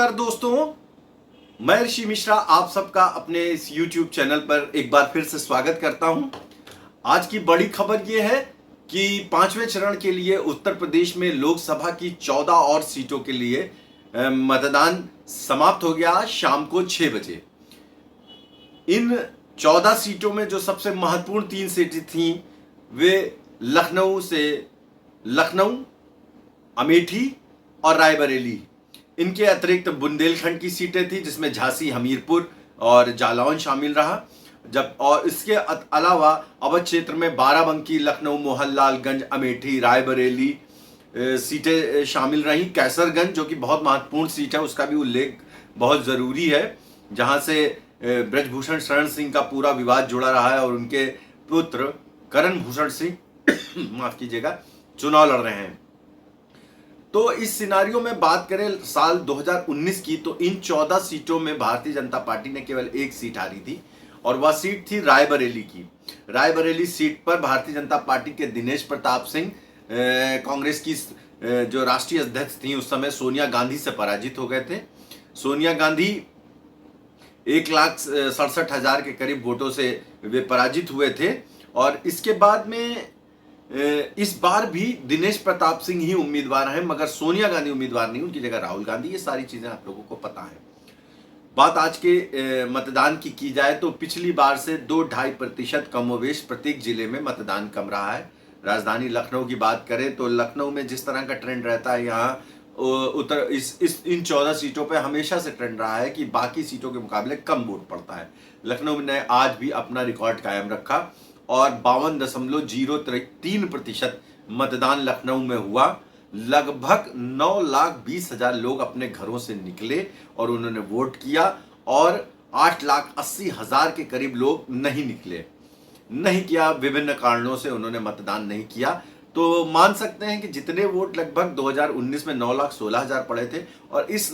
नमस्कार दोस्तों, मैं ऋषि मिश्रा आप सबका अपने इस YouTube चैनल पर एक बार फिर से स्वागत करता हूं। आज की बड़ी खबर यह है कि पांचवें चरण के लिए उत्तर प्रदेश में लोकसभा की 14 और सीटों के लिए मतदान समाप्त हो गया शाम को 6 बजे। इन 14 सीटों में जो सबसे महत्वपूर्ण 3 सीटें थीं वे लखनऊ, अमेठी और रायबरेली। इनके अतिरिक्त बुंदेलखंड की सीटें थी जिसमें झांसी, हमीरपुर और जालौन शामिल रहा। और इसके अलावा अवध क्षेत्र में बाराबंकी, लखनऊ, मोहनलालगंज, अमेठी, रायबरेली सीटें शामिल रहीं। कैसरगंज जो कि बहुत महत्वपूर्ण सीट है उसका भी उल्लेख बहुत ज़रूरी है, जहां से ब्रजभूषण शरण सिंह का पूरा विवाद जुड़ा रहा है और उनके पुत्र करण भूषण सिंह माफ कीजिएगा चुनाव लड़ रहे हैं। तो इस सिनारियो में बात करें साल 2019 की, तो इन 14 सीटों में भारतीय जनता पार्टी ने केवल एक सीट हारी थी और वह सीट थी रायबरेली की। रायबरेली सीट पर भारतीय जनता पार्टी के दिनेश प्रताप सिंह कांग्रेस की जो राष्ट्रीय अध्यक्ष थी उस समय सोनिया गांधी से पराजित हो गए थे। सोनिया गांधी 1,67,000 के करीब वोटों से वे पराजित हुए थे और इसके बाद में इस बार भी दिनेश प्रताप सिंह ही उम्मीदवार हैं, मगर सोनिया गांधी उम्मीदवार नहीं, उनकी जगह राहुल गांधी। ये सारी चीजें आप लोगों को पता है। बात आज के मतदान की जाए तो पिछली बार से 2-2.5% कमोवेश प्रत्येक जिले में मतदान कम रहा है। राजधानी लखनऊ की बात करें तो लखनऊ में जिस तरह का ट्रेंड रहता है यहाँ इन 14 सीटों पर हमेशा से ट्रेंड रहा है कि बाकी सीटों के मुकाबले कम वोट पड़ता है। लखनऊ ने आज भी अपना रिकॉर्ड कायम रखा और 52.03% मतदान लखनऊ में हुआ। लगभग 9,20,000 लोग अपने घरों से निकले और उन्होंने वोट किया और 8,80,000 के करीब लोग नहीं किया, विभिन्न कारणों से उन्होंने मतदान नहीं किया। तो मान सकते हैं कि जितने वोट लगभग 2019 में 9,16,000 पड़े थे और इस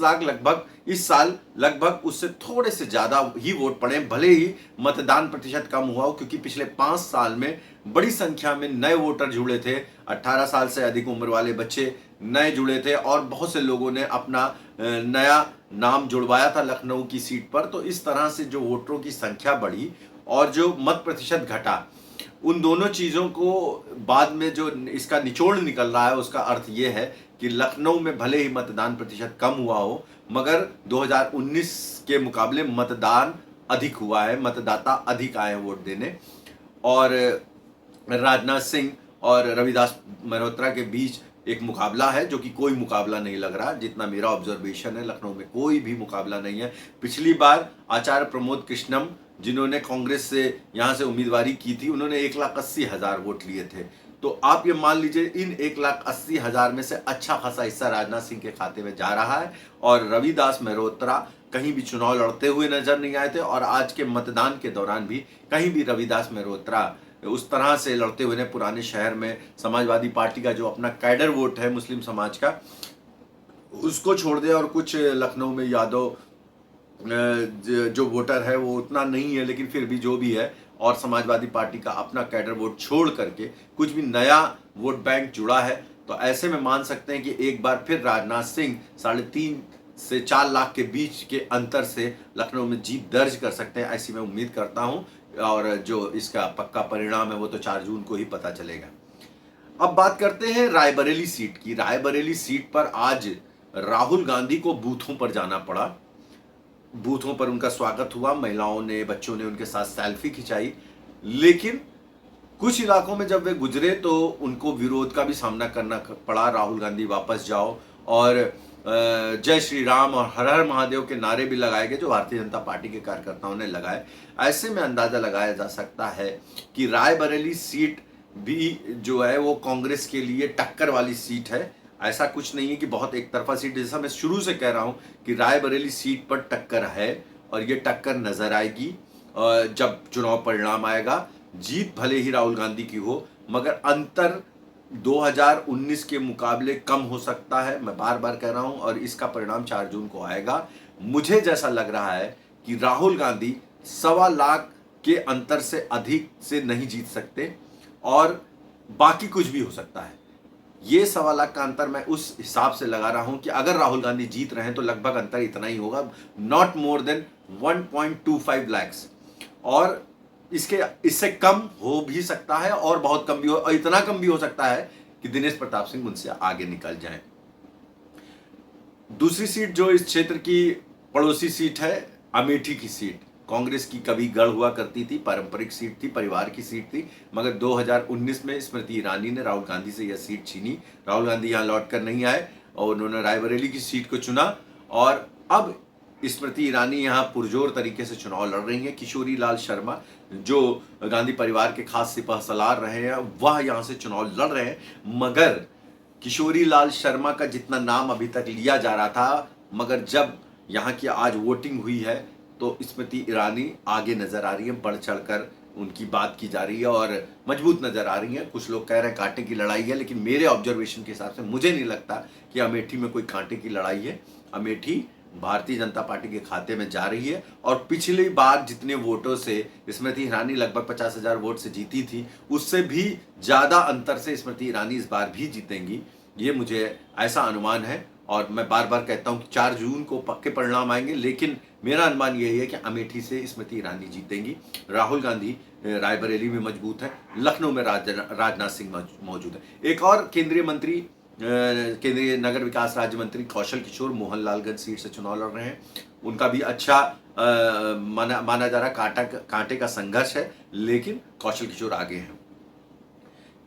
साल लगभग उससे थोड़े से ज्यादा ही वोट पड़े, भले ही मतदान प्रतिशत कम हुआ हो, क्योंकि पिछले 5 साल में बड़ी संख्या में नए वोटर जुड़े थे। 18 साल से अधिक उम्र वाले बच्चे नए जुड़े थे और बहुत से लोगों ने अपना नया नाम जुड़वाया था लखनऊ की सीट पर। तो इस तरह से जो वोटरों की संख्या बढ़ी और जो मत प्रतिशत घटा, उन दोनों चीज़ों को बाद में जो इसका निचोड़ निकल रहा है उसका अर्थ ये है कि लखनऊ में भले ही मतदान प्रतिशत कम हुआ हो, मगर 2019 के मुकाबले मतदान अधिक हुआ है, मतदाता अधिक आए हैं वोट देने। और राजनाथ सिंह और रविदास मल्होत्रा के बीच एक मुकाबला है जो कि कोई मुकाबला नहीं लग रहा। जितना मेरा ऑब्जर्वेशन है लखनऊ में कोई भी मुकाबला नहीं है। पिछली बार आचार्य प्रमोद कृष्णम जिन्होंने कांग्रेस से यहाँ से उम्मीदवारी की थी, उन्होंने 1,80,000 वोट लिए थे। तो आप ये मान लीजिए इन 1,80,000 में से अच्छा खासा हिस्सा राजनाथ सिंह के खाते में जा रहा है और रविदास मल्होत्रा कहीं भी चुनाव लड़ते हुए नजर नहीं आए थे और आज के मतदान के दौरान भी कहीं भी रविदास मल्होत्रा उस तरह से लड़ते हुए ने पुराने शहर में समाजवादी पार्टी का जो अपना कैडर वोट है मुस्लिम समाज का उसको छोड़ दे और कुछ लखनऊ में यादव जो वोटर है वो उतना नहीं है, लेकिन फिर भी जो भी है और समाजवादी पार्टी का अपना कैडर वोट छोड़ करके कुछ भी नया वोट बैंक जुड़ा है। तो ऐसे में मान सकते हैं कि एक बार फिर राजनाथ सिंह 3.5 से 4 लाख के बीच के अंतर से लखनऊ में जीत दर्ज कर सकते हैं, ऐसी मैं उम्मीद करता हूं। और जो इसका पक्का परिणाम है वो तो 4 जून को ही पता चलेगा। अब बात करते हैं रायबरेली सीट की। रायबरेली सीट पर आज राहुल गांधी को बूथों पर जाना पड़ा। बूथों पर उनका स्वागत हुआ, महिलाओं ने, बच्चों ने उनके साथ सेल्फी खिंचाई, लेकिन कुछ इलाकों में जब वे गुजरे तो उनको विरोध का भी सामना करना पड़ा। राहुल गांधी वापस जाओ और जय श्री राम और हर हर महादेव के नारे भी लगाए गए जो भारतीय जनता पार्टी के कार्यकर्ताओं ने लगाए। ऐसे में अंदाजा लगाया जा सकता है कि रायबरेली सीट भी जो है वो कांग्रेस के लिए टक्कर वाली सीट है। ऐसा कुछ नहीं है कि बहुत एक तरफा सीट, जैसा मैं शुरू से कह रहा हूं कि रायबरेली सीट पर टक्कर है और ये टक्कर नजर आएगी जब चुनाव परिणाम आएगा। जीत भले ही राहुल गांधी की हो, मगर अंतर 2019 के मुकाबले कम हो सकता है, मैं बार बार कह रहा हूं, और इसका परिणाम 4 जून को आएगा। मुझे जैसा लग रहा है कि राहुल गांधी 1.25 लाख के अंतर से अधिक से नहीं जीत सकते और बाकी कुछ भी हो सकता है। ये 1.25 लाख का अंतर मैं उस हिसाब से लगा रहा हूं कि अगर राहुल गांधी जीत रहे हैं तो लगभग अंतर इतना ही होगा, नॉट मोर देन 1.25 लैक्स। और इससे कम हो भी सकता है और बहुत कम भी हो, और इतना कम भी हो सकता है कि दिनेश प्रताप सिंह उनसे आगे निकल जाएं। दूसरी सीट जो इस क्षेत्र की पड़ोसी सीट है, अमेठी की सीट, कांग्रेस की कभी गढ़ हुआ करती थी, पारंपरिक सीट थी, परिवार की सीट थी, मगर 2019 में स्मृति ईरानी ने राहुल गांधी से यह सीट छीनी। राहुल गांधी यहां लौटकर नहीं आए और उन्होंने रायबरेली की सीट को चुना, और अब स्मृति ईरानी यहां पुरजोर तरीके से चुनाव लड़ रही हैं। किशोरी लाल शर्मा जो गांधी परिवार के खास सिपह सलार रहे हैं, वह यहां से चुनाव लड़ रहे हैं, मगर किशोरी लाल शर्मा का जितना नाम अभी तक लिया जा रहा था, मगर जब यहाँ की आज वोटिंग हुई है तो स्मृति ईरानी आगे नजर आ रही है, बढ़ चढ़कर उनकी बात की जा रही है और मजबूत नजर आ रही है। कुछ लोग कह रहे हैं कांटे की लड़ाई है, लेकिन मेरे ऑब्जर्वेशन के हिसाब से मुझे नहीं लगता कि अमेठी में कोई कांटे की लड़ाई है। अमेठी भारतीय जनता पार्टी के खाते में जा रही है, और पिछली बार जितने वोटों से स्मृति ईरानी लगभग 50,000 वोट से जीती थी, उससे भी ज्यादा अंतर से स्मृति ईरानी इस बार भी जीतेंगी, ये मुझे ऐसा अनुमान है। और मैं बार बार कहता हूं कि 4 जून को पक्के परिणाम आएंगे, लेकिन मेरा अनुमान यही है कि अमेठी से स्मृति ईरानी जीतेंगी। राहुल गांधी रायबरेली में मजबूत है, लखनऊ में राजनाथ सिंह मौजूद है। एक और केंद्रीय मंत्री, केंद्रीय नगर विकास राज्य मंत्री कौशल किशोर मोहनलालगंज सीट से चुनाव लड़ रहे हैं। उनका भी अच्छा माना जा रहा, कांटे का संघर्ष है, लेकिन कौशल किशोर आगे हैं।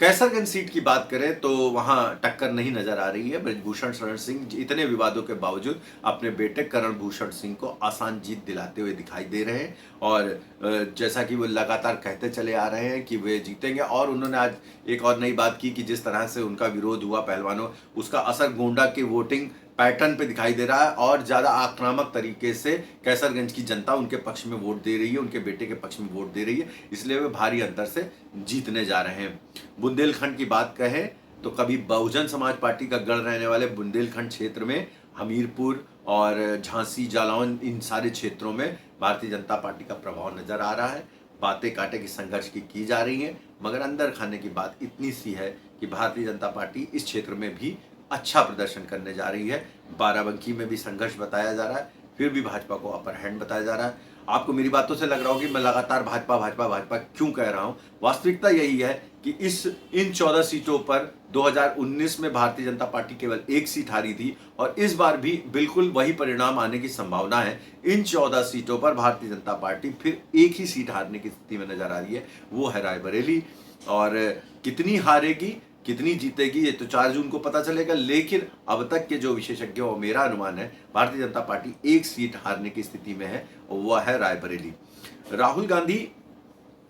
कैसरगंज सीट की बात करें तो वहां टक्कर नहीं नजर आ रही है। ब्रजभूषण शरण सिंह इतने विवादों के बावजूद अपने बेटे करण भूषण सिंह को आसान जीत दिलाते हुए दिखाई दे रहे हैं, और जैसा कि वो लगातार कहते चले आ रहे हैं कि वे जीतेंगे। और उन्होंने आज एक और नई बात की कि जिस तरह से उनका विरोध हुआ पहलवानों, उसका असर गोंडा के वोटिंग पैटर्न पे दिखाई दे रहा है, और ज्यादा आक्रामक तरीके से कैसरगंज की जनता उनके पक्ष में वोट दे रही है, उनके बेटे के पक्ष में वोट दे रही है, इसलिए वे भारी अंतर से जीतने जा रहे हैं। बुंदेलखंड की बात कहें तो कभी बहुजन समाज पार्टी का गढ़ रहने वाले बुंदेलखंड क्षेत्र में हमीरपुर और झांसी जालौन, इन सारे क्षेत्रों में भारतीय जनता पार्टी का प्रभाव नजर आ रहा है। बातें कांटे की संघर्ष की जा रही हैं, मगर अंदर खाने की बात इतनी सी है कि भारतीय जनता पार्टी इस क्षेत्र में भी अच्छा प्रदर्शन करने जा रही है। बाराबंकी में भी संघर्ष बताया जा रहा है, फिर भी भाजपा को अपर हैंड बताया जा रहा है। आपको मेरी बातों से लग रहा होगा कि मैं लगातार भाजपा भाजपा भाजपा क्यों कह रहा हूं। वास्तविकता यही है कि इन 14 सीटों पर 2019 में भारतीय जनता पार्टी केवल 1 सीट हारी थी, और इस बार भी बिल्कुल वही परिणाम आने की संभावना है। इन 14 सीटों पर भारतीय जनता पार्टी फिर 1 ही सीट हारने की स्थिति में नजर आ रही है, वो है रायबरेली। और कितनी हारेगी कितनी जीतेगी ये तो 4 जून को पता चलेगा, लेकिन अब तक के जो विशेषज्ञ और मेरा अनुमान है, भारतीय जनता पार्टी 1 सीट हारने की स्थिति में है, और वह है रायबरेली। राहुल गांधी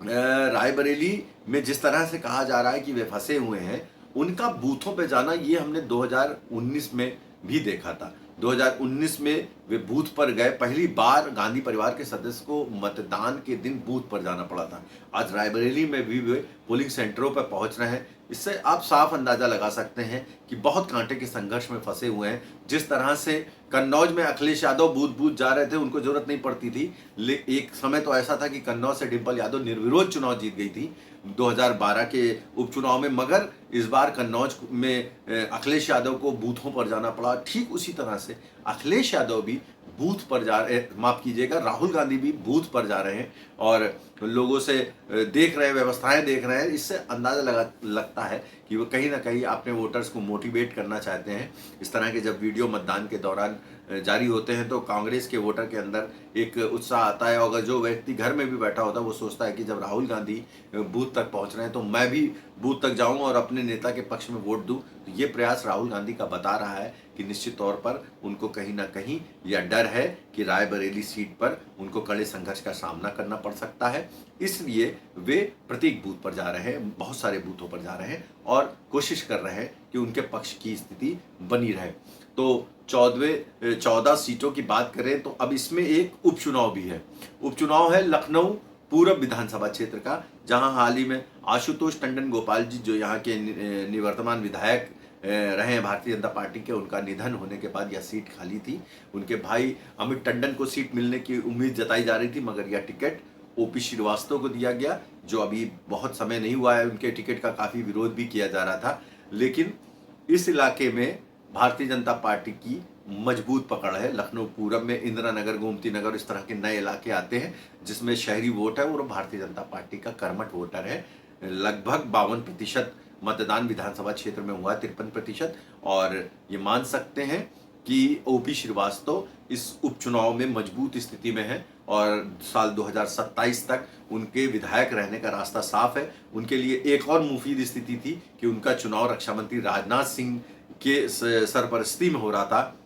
रायबरेली में जिस तरह से कहा जा रहा है कि वे फंसे हुए हैं, उनका बूथों पे जाना ये हमने 2019 में भी देखा था। 2019 में वे बूथ पर गए, पहली बार गांधी परिवार के सदस्य को मतदान के दिन बूथ पर जाना पड़ा था। आज रायबरेली में भी वे पोलिंग सेंटरों पर पहुंच रहे हैं। इससे आप साफ अंदाजा लगा सकते हैं कि बहुत कांटे के संघर्ष में फंसे हुए हैं। जिस तरह से कन्नौज में अखिलेश यादव बूथ बूथ जा रहे थे, उनको जरूरत नहीं पड़ती थी। एक समय तो ऐसा था कि कन्नौज से डिंपल यादव निर्विरोध चुनाव जीत गई थी 2012 के उपचुनाव में, मगर इस बार कन्नौज में अखिलेश यादव को बूथों पर जाना पड़ा। ठीक उसी तरह से अखिलेश यादव भी बूथ पर जा रहे, माफ कीजिएगा, राहुल गांधी भी बूथ पर जा रहे हैं और लोगों से देख रहे हैं, व्यवस्थाएं देख रहे हैं। इससे अंदाजा लगता है कि वो कहीं ना कहीं अपने वोटर्स को मोटिवेट करना चाहते हैं। इस तरह के जब वीडियो मतदान के दौरान जारी होते हैं तो कांग्रेस के वोटर के अंदर एक उत्साह आता है, और जो व्यक्ति घर में भी बैठा होता है वो सोचता है कि जब राहुल गांधी बूथ तक पहुंच रहे हैं तो मैं भी बूथ तक जाऊं और अपने नेता के पक्ष में वोट दूं। तो ये प्रयास राहुल गांधी का बता रहा है कि निश्चित तौर पर उनको कहीं ना कहीं यह डर है कि रायबरेली सीट पर उनको कड़े संघर्ष का सामना करना पड़ सकता है, इसलिए वे प्रत्येक बूथ पर जा रहे हैं, बहुत सारे बूथों पर जा रहे हैं और कोशिश कर रहे हैं कि उनके पक्ष की स्थिति बनी रहे। तो 14 सीटों की बात करें तो अब इसमें एक उपचुनाव भी है। उपचुनाव है लखनऊ पूर्व विधानसभा क्षेत्र का, जहां हाल ही में आशुतोष टंडन गोपाल जी, जो यहाँ के निवर्तमान विधायक रहे हैं भारतीय जनता पार्टी के, उनका निधन होने के बाद यह सीट खाली थी। उनके भाई अमित टंडन को सीट मिलने की उम्मीद जताई जा रही थी, मगर यह टिकट ओपी श्रीवास्तव को दिया गया, जो अभी बहुत समय नहीं हुआ है। उनके टिकट का काफी विरोध भी किया जा रहा था, लेकिन इस इलाके में भारतीय जनता पार्टी की मजबूत पकड़ है। लखनऊ पूरब में इंदिरा नगर, गोमती नगर, इस तरह के नए इलाके आते हैं जिसमें शहरी वोट है और भारतीय जनता पार्टी का कर्मठ वोटर है। लगभग 52% मतदान विधानसभा क्षेत्र में हुआ, 53%। और ये मान सकते हैं कि ओपी श्रीवास्तव इस उपचुनाव में मजबूत स्थिति में है और साल 2027 तक उनके विधायक रहने का रास्ता साफ है। उनके लिए एक और मुफीद स्थिति थी कि उनका चुनाव रक्षा मंत्री राजनाथ सिंह के सरपरस्ती में हो रहा था।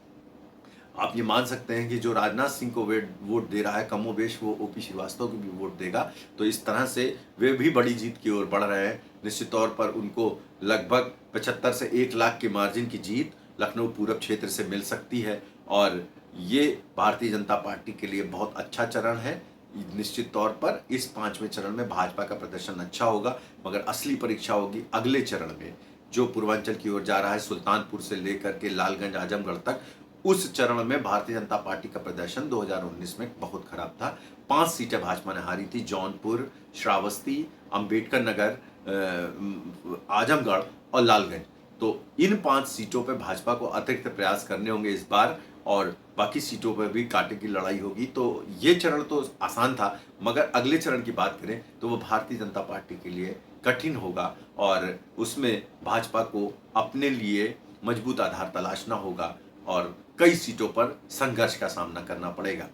आप ये मान सकते हैं कि जो राजनाथ सिंह को वोट दे रहा है, कमोबेश वो ओपी श्रीवास्तव को भी वोट देगा। तो इस तरह से वे भी बड़ी जीत की ओर बढ़ रहे हैं। निश्चित तौर पर उनको लगभग 75 से 1 लाख के मार्जिन की जीत लखनऊ पूरब क्षेत्र से मिल सकती है और ये भारतीय जनता पार्टी के लिए बहुत अच्छा चरण है। निश्चित तौर पर इस 5वें चरण में भाजपा का प्रदर्शन अच्छा होगा, मगर असली परीक्षा होगी अगले चरण में, जो पूर्वांचल की ओर जा रहा है, सुल्तानपुर से लेकर के लालगंज, आजमगढ़ तक। उस चरण में भारतीय जनता पार्टी का प्रदर्शन 2019 में बहुत खराब था। 5 सीटें भाजपा ने हारी थी, जौनपुर, श्रावस्ती, अंबेडकर नगर, आजमगढ़ और लालगंज। तो इन 5 सीटों पर भाजपा को अतिरिक्त प्रयास करने होंगे इस बार और बाकी सीटों पर भी कांटे की लड़ाई होगी। तो ये चरण तो आसान था, मगर अगले चरण की बात करें तो वो भारतीय जनता पार्टी के लिए कठिन होगा और उसमें भाजपा को अपने लिए मजबूत आधार तलाशना होगा और कई सीटों पर संघर्ष का सामना करना पड़ेगा।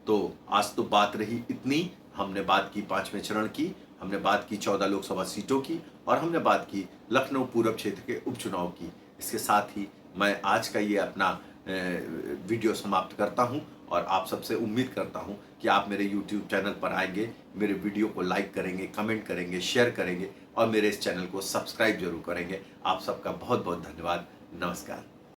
तो आज तो बात रही इतनी। हमने बात की 5वें चरण की, हमने बात की 14 लोकसभा सीटों की और हमने बात की लखनऊ पूरब क्षेत्र के उपचुनाव की। इसके साथ ही मैं आज का ये अपना वीडियो समाप्त करता हूं और आप सबसे उम्मीद करता हूं कि आप मेरे YouTube चैनल पर आएंगे, मेरे वीडियो को लाइक करेंगे, कमेंट करेंगे, शेयर करेंगे और मेरे इस चैनल को सब्सक्राइब जरूर करेंगे। आप सबका बहुत बहुत धन्यवाद। नमस्कार।